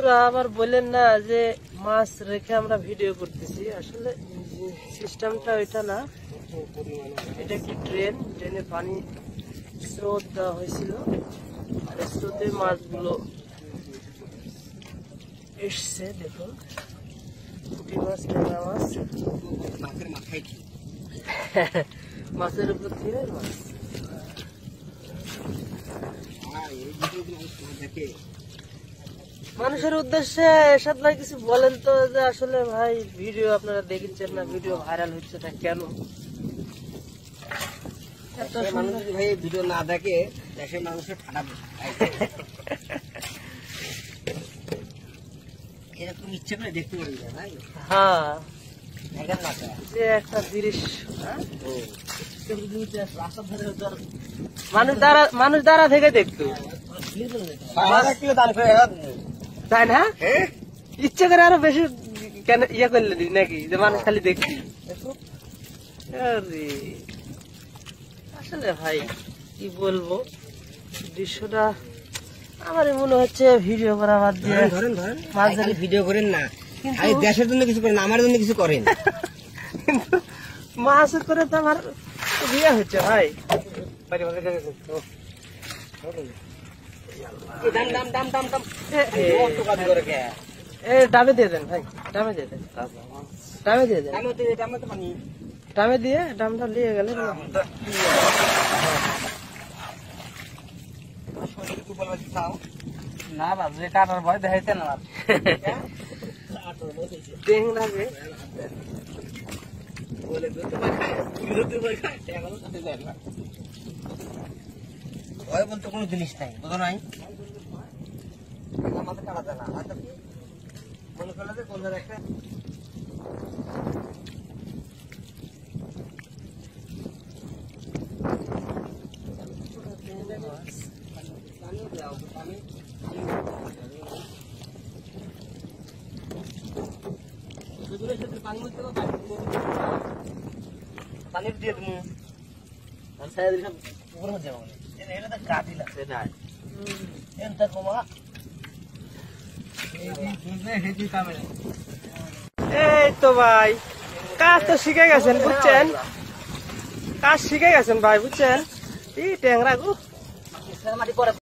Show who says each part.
Speaker 1: বন্ধুরা আবার বলেন না যে মাছ রেখে আমরা ভিডিও করতেছি, আসলে সিস্টেমটা ওইটা না। এটা কি ট্রেনে পানি স্রোত দেওয়া হয়েছিল, আর স্রোতে মাছগুলো এসছে। দেখুন পুঁটি মাছ, ট্যাংরা মাছ,
Speaker 2: মাছের মাথায়
Speaker 1: মাছের উপর থেকে মাছ। মানুষের উদ্দেশ্যে এরশাদ ভাই কিছু বলেন তো, যে আসলে ভাই ভিডিও আপনারা দেখছেন না, ভিডিও ভাইরাল হচ্ছে না কেন? এত
Speaker 2: মানুষ ভাই ভিডিও না দেখে দেশের মানুষের ঠাডাবে এরকম ইচ্ছে করে দেখতে পারি না ভাই।
Speaker 1: হ্যাঁ,
Speaker 2: এখন না
Speaker 1: যে একটা দৃশ্য, মানুষ দ্বারা থেকে দেখতো, তাই না? ইচ্ছে করে আরো বেশি কেন ইয়ে করলে নাকি, যে মানুষ খালি দেখছি। আসলে ভাই কি বলবো, দৃশ্যটা আমারই মনে হচ্ছে ভিডিও করা বাদ দিয়ে
Speaker 2: মাছ ধরে ভিডিও করেন না, দেশের জন্য কিছু করেন, আমার জন্য কিছু করেন।
Speaker 1: কিন্তু মাছ করে তো আমার বিয়ে হচ্ছে ভাই। ডামে দিয়ে দেন ভাই, ডামে দিয়ে দেন, ডামে দিয়ে দেন, ডামে দিয়ে ডামটা নিয়ে গেলে না বাজে কাটার ভয় দেখাইতে না লাগে।
Speaker 2: ভয় বলতে কোনো জিনিস নাই, বুঝো নাই? আমাদের কাটা যায় না, হয়তো কি মনে করলে যে কোন একটা পানি দিয়ে তুমি উপরে হচ্ছে এটা তো কাটি লাগছে না এনটা কমা।
Speaker 1: এই তো ভাই কাজ তো শিখে গেছেন, বুঝছেন? কাজ শিখে গেছেন ভাই, বুঝছেন? এই ট্যাংরা গো
Speaker 2: মাটি পরে